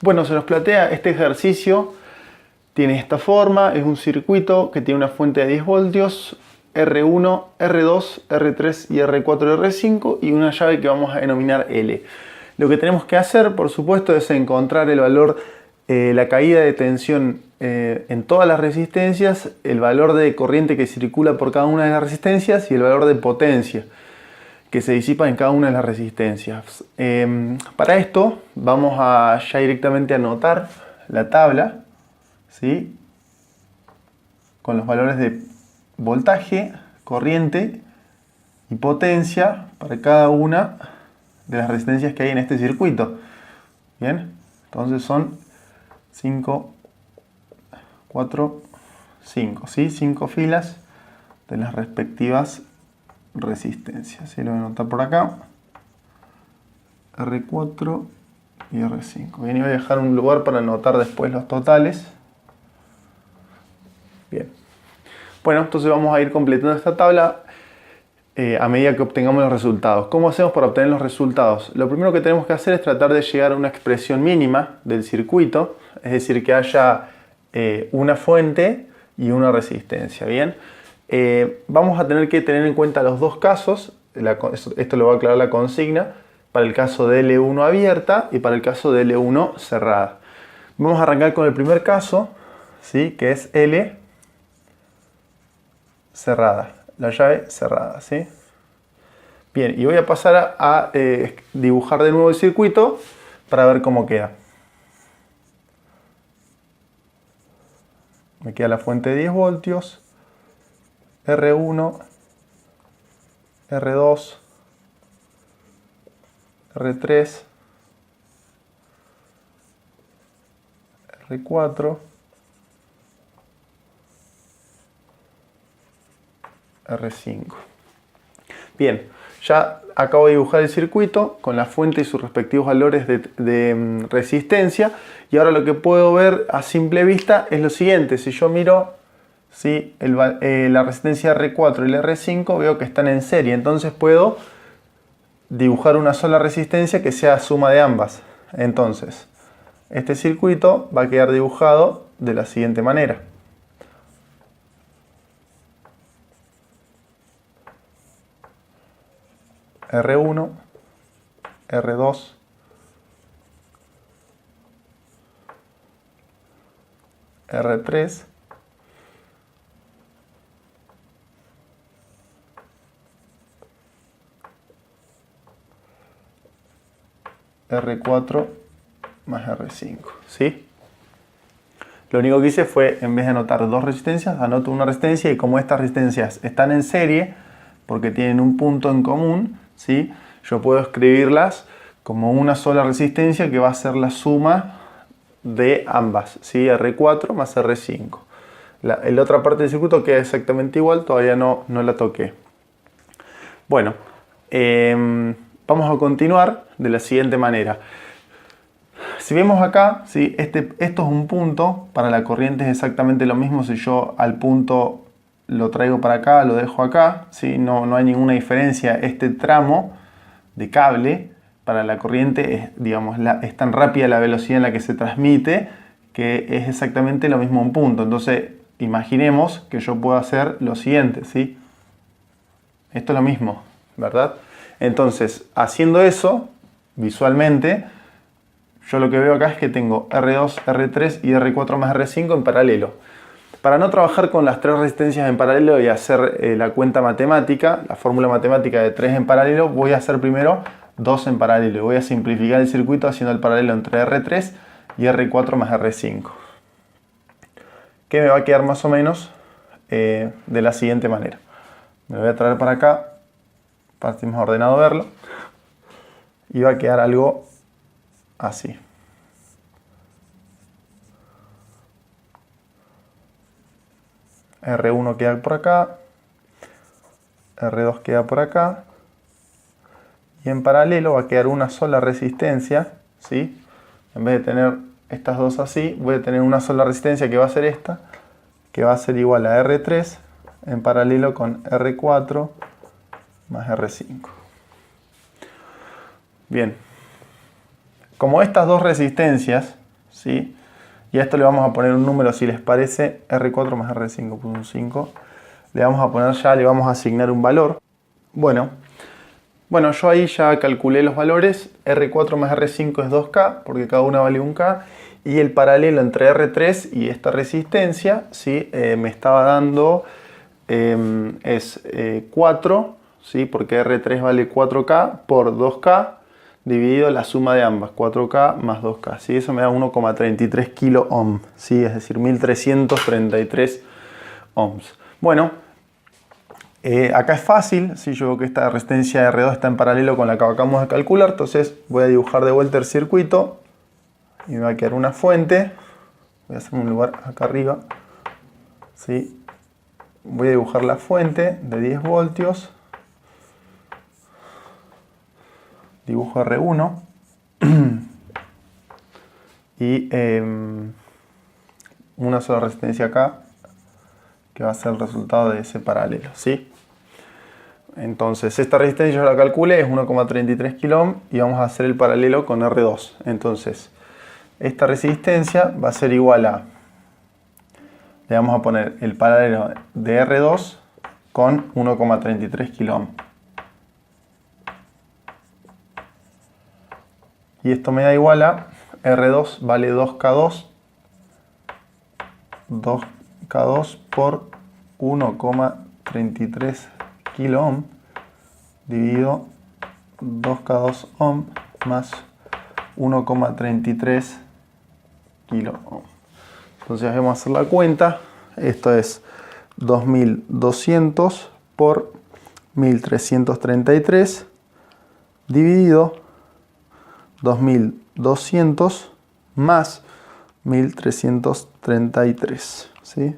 Bueno, se nos plantea este ejercicio, tiene esta forma, es un circuito que tiene una fuente de 10 voltios, R1, R2, R3 y R4 y R5 y una llave que vamos a denominar L. Lo que tenemos que hacer, por supuesto, es encontrar el valor, la caída de tensión en todas las resistencias, el valor de corriente que circula por cada una de las resistencias y el valor de potencia que se disipa en cada una de las resistencias. Para esto vamos a ya directamente anotar la tabla, ¿sí? Con los valores de voltaje, corriente y potencia para cada una de las resistencias que hay en este circuito. Bien, entonces son 5, 4, 5, ¿sí? 5 filas de las respectivas resistencias. ¿Sí? Lo voy a anotar por acá. R4 y R5. Bien, y voy a dejar un lugar para anotar después los totales. Bien. Bueno, entonces vamos a ir completando esta tabla a medida que obtengamos los resultados. ¿Cómo hacemos para obtener los resultados? Lo primero que tenemos que hacer es tratar de llegar a una expresión mínima del circuito, es decir, que haya una fuente y una resistencia. Bien. Vamos a tener que tener en cuenta los dos casos, esto lo va a aclarar la consigna, para el caso de L1 abierta y para el caso de L1 cerrada. Vamos a arrancar con el primer caso, ¿sí? Que es L cerrada, la llave cerrada, ¿sí? Bien, y voy a pasar a dibujar de nuevo el circuito para ver cómo queda. Me queda la fuente de 10 voltios. R1, R2, R3, R4, R5. Bien, ya acabo de dibujar el circuito con la fuente y sus respectivos valores de resistencia. Y ahora lo que puedo ver a simple vista es lo siguiente. Si yo miro, ¿sí? La resistencia R4 y la R5 veo que están en serie, entonces puedo dibujar una sola resistencia que sea suma de ambas. Entonces, este circuito va a quedar dibujado de la siguiente manera. R1, R2, R3, R4 más R5, ¿sí? Lo único que hice fue, en vez de anotar dos resistencias, anoto una resistencia y como estas resistencias están en serie, porque tienen un punto en común, ¿sí? Yo puedo escribirlas como una sola resistencia que va a ser la suma de ambas, ¿sí? R4 más R5. La otra parte del circuito queda exactamente igual, todavía no la toqué. Bueno, vamos a continuar de la siguiente manera. Si vemos acá, ¿sí? Esto es un punto, para la corriente es exactamente lo mismo si yo al punto lo traigo para acá, lo dejo acá, ¿sí? No hay ninguna diferencia. Este tramo de cable para la corriente es, digamos, es tan rápida la velocidad en la que se transmite que es exactamente lo mismo un punto. Entonces imaginemos que yo puedo hacer lo siguiente, ¿sí? Esto es lo mismo, ¿verdad? Entonces, haciendo eso, visualmente, yo lo que veo acá es que tengo R2, R3 y R4 más R5 en paralelo. Para no trabajar con las tres resistencias en paralelo y hacer la cuenta matemática, la fórmula matemática de 3 en paralelo, voy a hacer primero 2 en paralelo. Voy a simplificar el circuito haciendo el paralelo entre R3 y R4 más R5. Que me va a quedar más o menos de la siguiente manera. Me lo voy a traer para acá, para que esté más ordenado verlo. Y va a quedar algo así. R1 queda por acá, R2 queda por acá, y en paralelo va a quedar una sola resistencia, ¿sí? En vez de tener estas dos así, voy a tener una sola resistencia que va a ser esta, que va a ser igual a R3 en paralelo con R4 más R5. Bien, como estas dos resistencias, ¿sí? Y a esto le vamos a poner un número, si les parece, R4 más R5, puse un 5. Le vamos a poner ya, le vamos a asignar un valor. Bueno, yo ahí ya calculé los valores. R4 más R5 es 2K, porque cada una vale 1K. Y el paralelo entre R3 y esta resistencia, ¿sí? Me estaba dando 4, ¿sí? Porque R3 vale 4K por 2K dividido la suma de ambas, 4K más 2K, ¿sí? Eso me da 1,33 kilo ohm, ¿sí? Es decir, 1333 ohms. Bueno, acá es fácil, ¿sí? Yo veo que esta resistencia R2 está en paralelo con la que acabamos de calcular, entonces voy a dibujar de vuelta el circuito y me va a quedar una fuente. Voy a hacer un lugar acá arriba, ¿sí? Voy a dibujar la fuente de 10 voltios. Dibujo R1 y una sola resistencia acá que va a ser el resultado de ese paralelo, ¿sí? Entonces esta resistencia yo la calculé, es 1,33 kilo ohm y vamos a hacer el paralelo con R2. Entonces esta resistencia va a ser igual a, le vamos a poner el paralelo de R2 con 1,33 kilo ohm. Y esto me da igual a R2 vale 2K2. 2K2 por 1,33 kilo ohm dividido 2K2 ohm más 1,33 kilo ohm. Entonces vamos a hacer la cuenta. Esto es 2200 por 1333 dividido 2200 más 1333, ¿sí?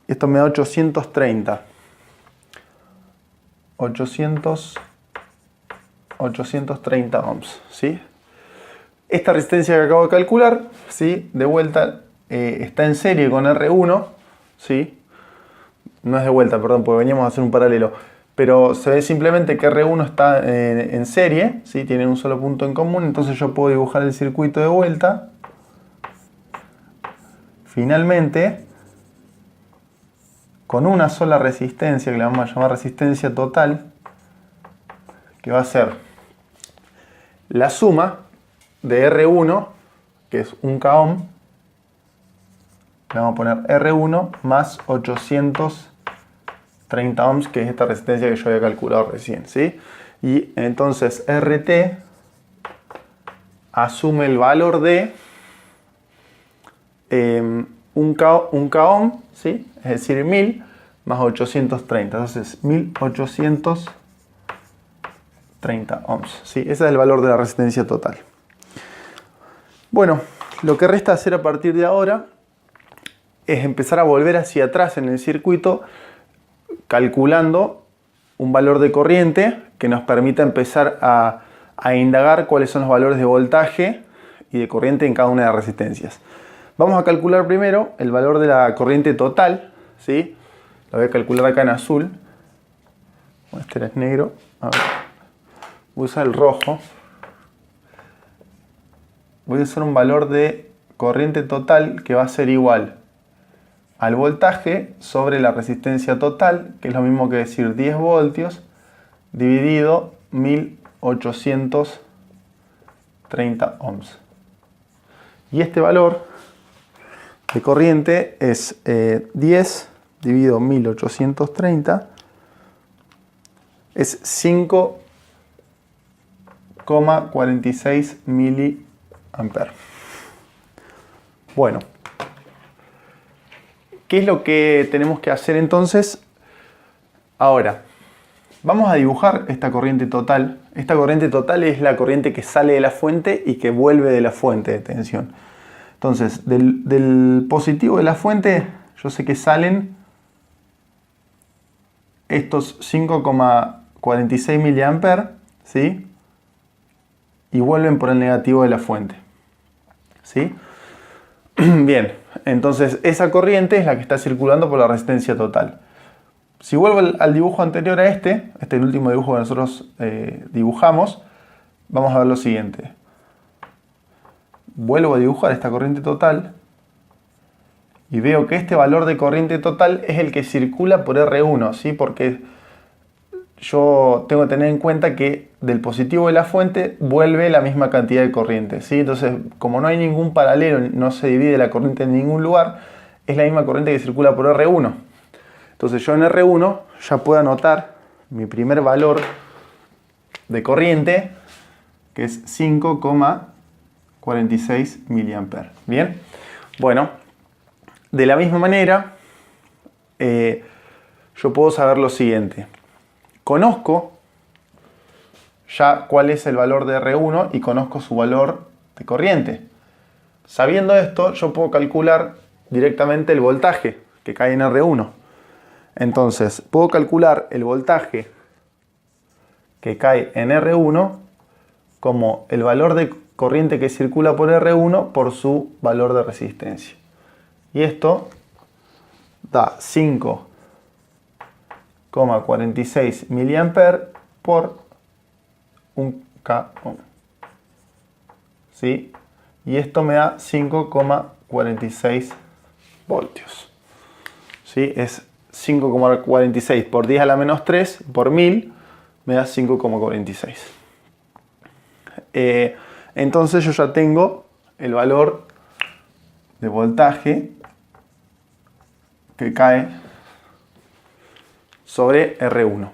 Esto me da 830. 830 ohms, ¿sí? Esta resistencia que acabo de calcular, ¿sí? De vuelta está en serie con R1, ¿sí? No es de vuelta, perdón, porque veníamos a hacer un paralelo. Pero se ve simplemente que R1 está en serie, ¿sí? Tienen un solo punto en común, entonces yo puedo dibujar el circuito de vuelta. Finalmente, con una sola resistencia, que le vamos a llamar resistencia total, que va a ser la suma de R1, que es 1K ohm, le vamos a poner R1 más 830 ohms, que es esta resistencia que yo había calculado recién, ¿sí? Y entonces RT asume el valor de 1K ohm, ¿sí? Es decir, 1000 más 830, entonces 1830 ohms, ¿sí? Ese es el valor de la resistencia total. Bueno, lo que resta hacer a partir de ahora es empezar a volver hacia atrás en el circuito calculando un valor de corriente que nos permita empezar a indagar cuáles son los valores de voltaje y de corriente en cada una de las resistencias. Vamos a calcular primero el valor de la corriente total, ¿sí? Lo voy a calcular acá en azul. Este es negro. A ver. Voy a usar el rojo. Voy a usar un valor de corriente total que va a ser igual al voltaje sobre la resistencia total, que es lo mismo que decir 10 voltios, dividido 1830 ohms. Y este valor de corriente es 10 dividido 1830, es 5,46 miliamperes. Bueno, ¿qué es lo que tenemos que hacer entonces? Ahora, vamos a dibujar esta corriente total. Esta corriente total es la corriente que sale de la fuente y que vuelve de la fuente de tensión. Entonces, del positivo de la fuente, yo sé que salen estos 5,46 miliamperes, ¿sí? Y vuelven por el negativo de la fuente, ¿sí? Bien, entonces esa corriente es la que está circulando por la resistencia total. Si vuelvo al dibujo anterior a este es el último dibujo que nosotros dibujamos, vamos a ver lo siguiente. vuelvo a dibujar esta corriente total y veo que este valor de corriente total es el que circula por R1, ¿sí? Porque yo tengo que tener en cuenta que del positivo de la fuente vuelve la misma cantidad de corriente, ¿sí? Entonces, como no hay ningún paralelo, no se divide la corriente en ningún lugar, es la misma corriente que circula por R1. Entonces yo en R1 ya puedo anotar mi primer valor de corriente, que es 5,46 mA. Bien, bueno, de la misma manera, yo puedo saber lo siguiente. Conozco ya cuál es el valor de R1 y conozco su valor de corriente. Sabiendo esto, yo puedo calcular directamente el voltaje que cae en R1. Entonces, puedo calcular el voltaje que cae en R1 como el valor de corriente que circula por R1 por su valor de resistencia. Y esto da 5,46 mA por 1K ohm. ¿Sí? Y esto me da 5,46 voltios. ¿Sí? Es 5,46 por 10 a la menos 3 por 1000 me da 5,46. Entonces yo ya tengo el valor de voltaje que cae sobre R1.